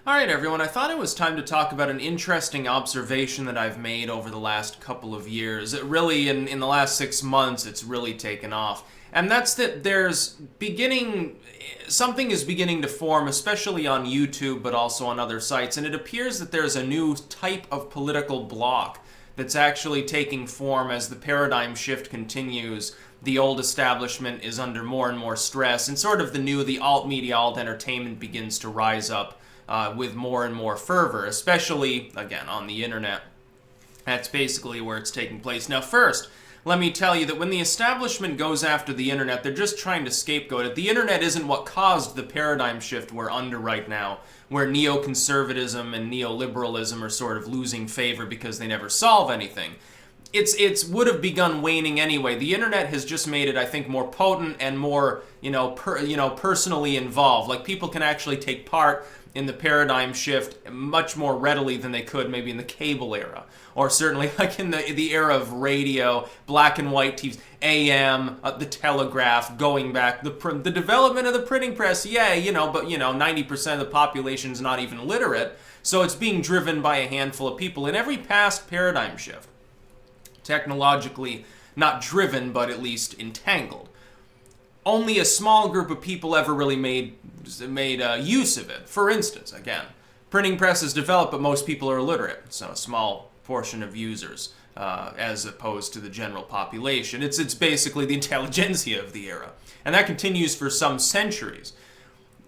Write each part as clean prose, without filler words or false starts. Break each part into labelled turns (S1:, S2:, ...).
S1: Alright everyone, I thought it was time to talk about an interesting observation that I've made over the last couple of years. It really, in the last 6 months, it's really taken off. And that's that something is beginning to form, especially on YouTube, but also on other sites, and it appears that there's a new type of political bloc that's actually taking form as the paradigm shift continues. The old establishment is under more and more stress, and sort of the alt media, alt entertainment begins to rise up with more and more fervor, especially, again, on the internet. That's basically where it's taking place. Now, first, let me tell you that when the establishment goes after the internet, they're just trying to scapegoat it. The internet isn't what caused the paradigm shift we're under right now, where neoconservatism and neoliberalism are sort of losing favor because they never solve anything. It's would have begun waning anyway. The internet has just made it, I think, more potent and more, personally involved. Like, people can actually take part in the paradigm shift much more readily than they could maybe in the cable era, or certainly like in the era of radio, black and white TVs, AM, the telegraph, going back, the development of the printing press, but 90% of the population is not even literate, so it's being driven by a handful of people. In every past paradigm shift, technologically not driven, but at least entangled, only a small group of people ever really made use of it. For instance, again, printing presses developed, but most people are illiterate, so a small portion of users, as opposed to the general population. It's basically the intelligentsia of the era, and that continues for some centuries.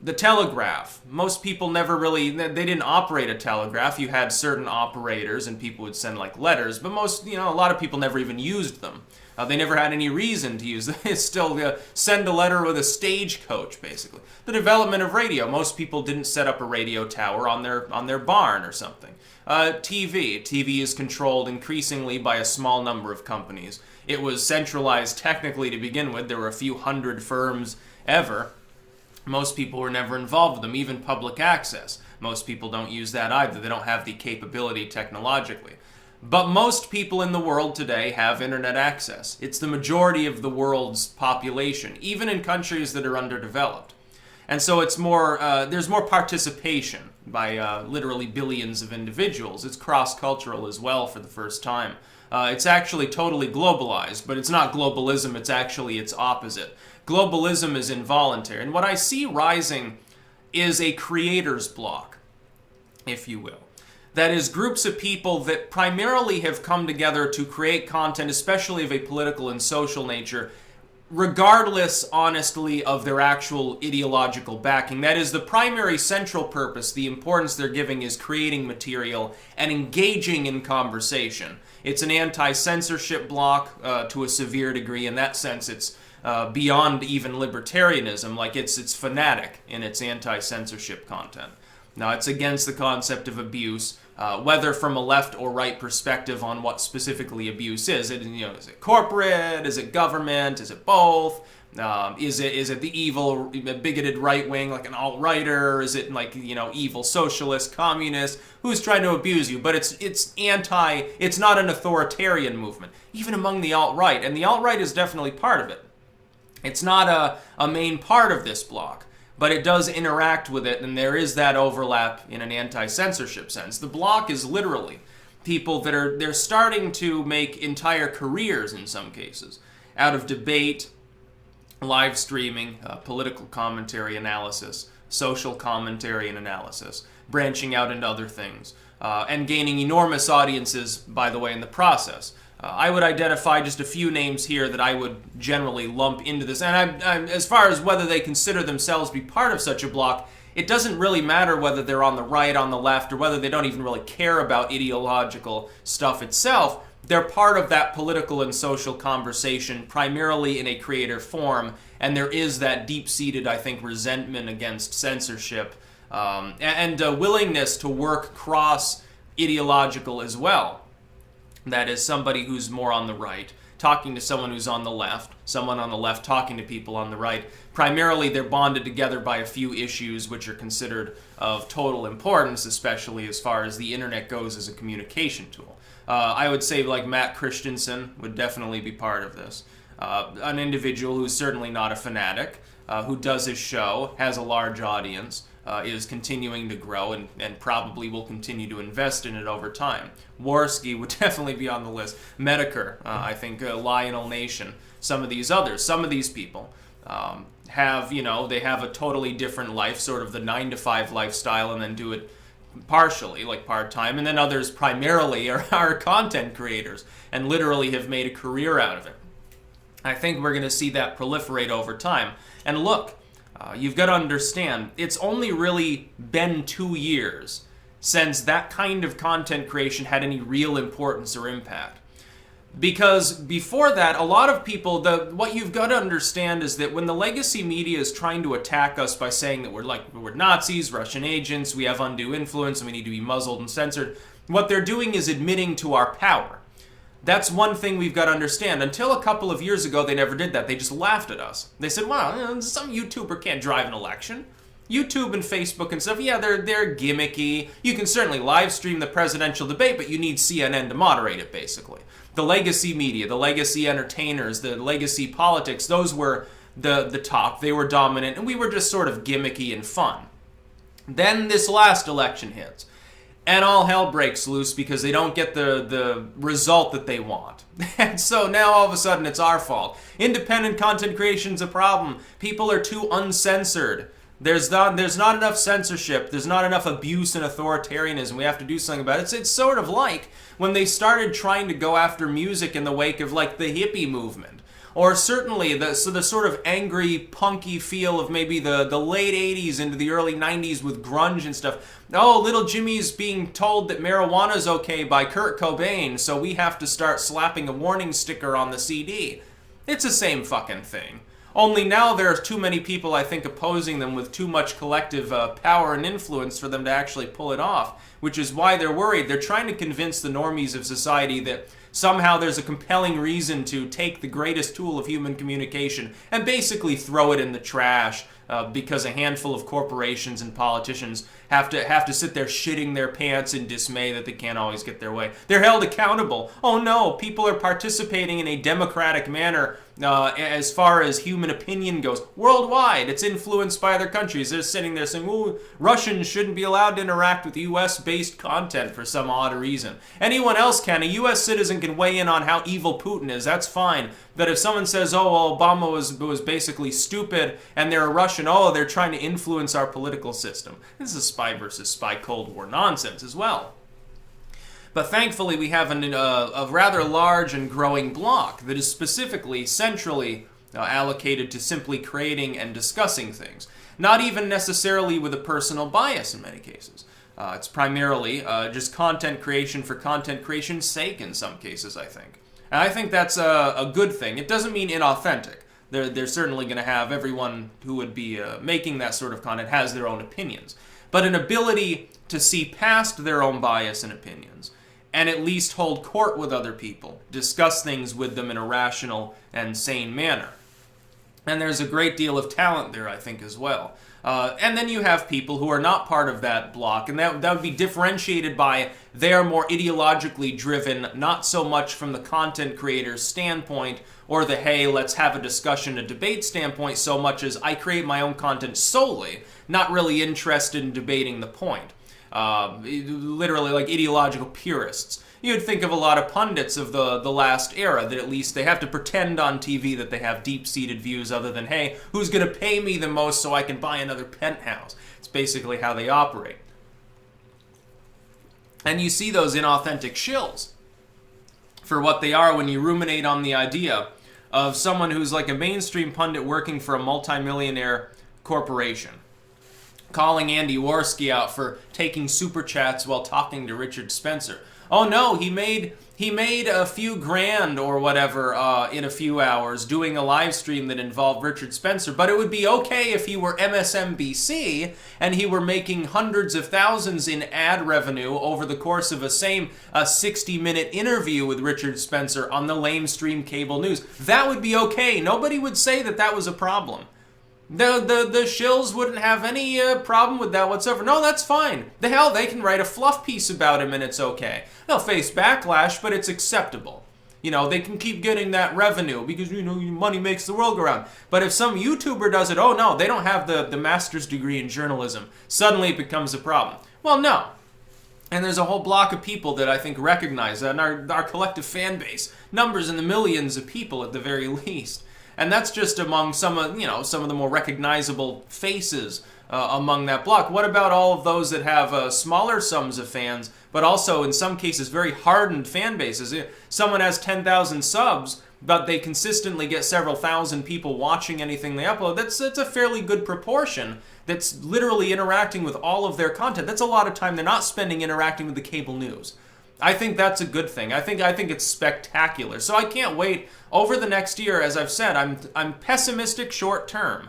S1: The telegraph, most people never really, they didn't operate a telegraph. You had certain operators and people would send like letters, but a lot of people never even used them. They never had any reason to use them. It's still send a letter with a stagecoach, basically. The development of radio, most people didn't set up a radio tower on their barn or something. TV is controlled increasingly by a small number of companies. It was centralized technically to begin with. There were a few hundred firms ever. Most people were never involved with them, even public access. Most people don't use that either. They don't have the capability technologically. But most people in the world today have internet access. It's the majority of the world's population, even in countries that are underdeveloped. And so it's there's more participation by literally billions of individuals. It's cross-cultural as well for the first time. It's actually totally globalized, but it's not globalism, it's actually its opposite. Globalism is involuntary, and what I see rising is a creator's bloc, if you will. That is, groups of people that primarily have come together to create content, especially of a political and social nature, regardless, honestly, of their actual ideological backing. That is, the primary central purpose, the importance they're giving is creating material and engaging in conversation. It's an anti-censorship bloc to a severe degree. In that sense, it's beyond even libertarianism. Like, it's fanatic in its anti-censorship content. Now, it's against the concept of abuse, whether from a left or right perspective on what specifically abuse is. Is it corporate? Is it government? Is it both? Is it the evil, bigoted right wing, like an alt-righter? Is it like, evil socialist, communist? Who's trying to abuse you? But it's not an authoritarian movement, even among the alt-right. And the alt-right is definitely part of it. It's not a main part of this bloc, but it does interact with it, and there is that overlap in an anti-censorship sense. The bloc is literally people that they're starting to make entire careers, in some cases, out of debate, live streaming, political commentary analysis, social commentary and analysis, branching out into other things, and gaining enormous audiences, by the way, in the process. I would identify just a few names here that I would generally lump into this. And as far as whether they consider themselves to be part of such a bloc, it doesn't really matter whether they're on the right, on the left, or whether they don't even really care about ideological stuff itself. They're part of that political and social conversation, primarily in a creator form, and there is that deep-seated, I think, resentment against censorship and a willingness to work cross-ideological as well. That is, somebody who's more on the right talking to someone who's on the left, someone on the left talking to people on the right. Primarily, they're bonded together by a few issues which are considered of total importance, especially as far as the internet goes as a communication tool. I would say like Matt Christensen would definitely be part of this. An individual who's certainly not a fanatic, who does his show, has a large audience, is continuing to grow and probably will continue to invest in it over time. Worski would definitely be on the list. Medicare, I think Lionel Nation, some of these others, some of these people have, they have a totally different life, sort of the 9-to-5 lifestyle, and then do it partially, like part-time, and then others primarily are content creators and literally have made a career out of it. I think we're going to see that proliferate over time. And look, you've got to understand, it's only really been 2 years since that kind of content creation had any real importance or impact. Because before that, a lot of people, what you've got to understand is that when the legacy media is trying to attack us by saying that we're Nazis, Russian agents, we have undue influence, and we need to be muzzled and censored, what they're doing is admitting to our power. That's one thing we've got to understand. Until a couple of years ago, they never did that. They just laughed at us. They said, well, some YouTuber can't drive an election. YouTube and Facebook and stuff, yeah, they're gimmicky. You can certainly live stream the presidential debate, but you need CNN to moderate it, basically. The legacy media, the legacy entertainers, the legacy politics, those were the top. They were dominant, and we were just sort of gimmicky and fun. Then this last election hits, and all hell breaks loose because they don't get the result that they want. And so now all of a sudden it's our fault. Independent content creation's a problem. People are too uncensored. There's not enough censorship. There's not enough abuse and authoritarianism. We have to do something about it. It's sort of like when they started trying to go after music in the wake of like the hippie movement. Or certainly the sort of angry, punky feel of maybe the late 80s into the early 90s with grunge and stuff. Oh, little Jimmy's being told that marijuana's okay by Kurt Cobain, so we have to start slapping a warning sticker on the CD. It's the same fucking thing. Only now there are too many people, I think, opposing them with too much collective power and influence for them to actually pull it off, which is why they're worried. They're trying to convince the normies of society that somehow there's a compelling reason to take the greatest tool of human communication and basically throw it in the trash because a handful of corporations and politicians have to sit there shitting their pants in dismay that they can't always get their way. They're held accountable. Oh no, people are participating in a democratic manner as far as human opinion goes. Worldwide, it's influenced by other countries. They're sitting there saying, "Ooh, Russians shouldn't be allowed to interact with US-based content for some odd reason." Anyone else can. A US citizen can weigh in on how evil Putin is. That's fine. But if someone says, "Oh, well, Obama was basically stupid," and they're a Russian, "Oh, they're trying to influence our political system." This is spy versus spy Cold War nonsense as well. But thankfully, we have a rather large and growing bloc that is specifically, centrally allocated to simply creating and discussing things. Not even necessarily with a personal bias in many cases. It's primarily just content creation for content creation's sake in some cases, I think. And I think that's a good thing. It doesn't mean inauthentic. They're certainly going to have everyone who would be making that sort of content has their own opinions. But an ability to see past their own bias and opinions and at least hold court with other people, discuss things with them in a rational and sane manner. And there's a great deal of talent there, I think, as well. And then you have people who are not part of that block, and that would be differentiated by they are more ideologically driven, not so much from the content creator's standpoint or the, hey, let's have a discussion, a debate standpoint, so much as I create my own content solely, not really interested in debating the point. Literally like ideological purists. You'd think of a lot of pundits of the last era that at least they have to pretend on TV that they have deep-seated views other than, hey, who's going to pay me the most so I can buy another penthouse? It's basically how they operate. And you see those inauthentic shills for what they are when you ruminate on the idea of someone who's like a mainstream pundit working for a multimillionaire corporation, calling Andy Worski out for taking super chats while talking to Richard Spencer. Oh no, he made a few grand or whatever in a few hours doing a live stream that involved Richard Spencer, but it would be okay if he were MSNBC and he were making hundreds of thousands in ad revenue over the course of a 60-minute interview with Richard Spencer on the lamestream cable news. That would be okay. Nobody would say that was a problem. The shills wouldn't have any problem with that whatsoever. No, that's fine. The hell, they can write a fluff piece about him and it's okay. They'll face backlash, but it's acceptable. You know, they can keep getting that revenue because, you know, money makes the world go round. But if some YouTuber does it, oh no, they don't have the master's degree in journalism. Suddenly it becomes a problem. Well, no. And there's a whole block of people that I think recognize that, and our collective fan base, numbers in the millions of people at the very least. And that's just among some of the more recognizable faces among that block. What about all of those that have smaller sums of fans, but also in some cases very hardened fan bases? Someone has 10,000 subs, but they consistently get several thousand people watching anything they upload. That's a fairly good proportion that's literally interacting with all of their content. That's a lot of time they're not spending interacting with the cable news. I think that's a good thing. I think it's spectacular. So I can't wait over the next year. As I've said, I'm pessimistic short term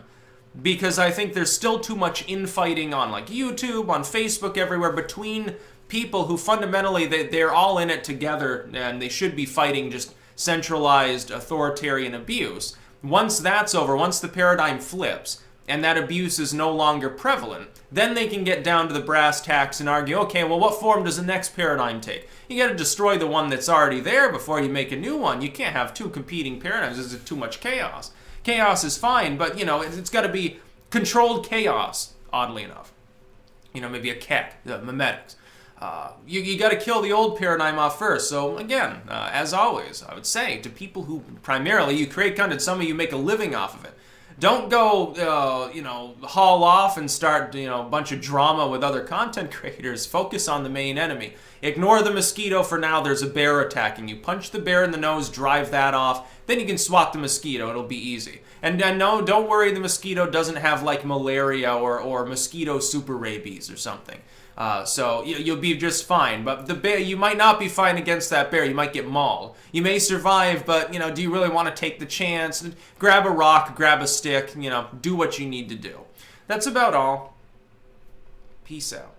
S1: because I think there's still too much infighting on like YouTube, on Facebook, everywhere between people who fundamentally they're all in it together and they should be fighting just centralized authoritarian abuse. Once that's over, once the paradigm flips and that abuse is no longer prevalent, then they can get down to the brass tacks and argue, okay, well, what form does the next paradigm take? You got to destroy the one that's already there before you make a new one. You can't have two competing paradigms. This is too much chaos. Chaos is fine, but, you know, it's got to be controlled chaos, oddly enough. You know, maybe a keck, memetics. You got to kill the old paradigm off first. So again, as always, I would say to people who primarily you create content, some of you make a living off of it. Don't go, haul off and start, a bunch of drama with other content creators. Focus on the main enemy. Ignore the mosquito for now. There's a bear attacking you. Punch the bear in the nose, drive that off. Then you can swat the mosquito. It'll be easy. And no, don't worry, the mosquito doesn't have like malaria or mosquito super rabies or something. So you'll be just fine. But the bear, you might not be fine against that bear. You might get mauled. You may survive, but, do you really want to take the chance? Grab a rock, grab a stick, do what you need to do. That's about all. Peace out.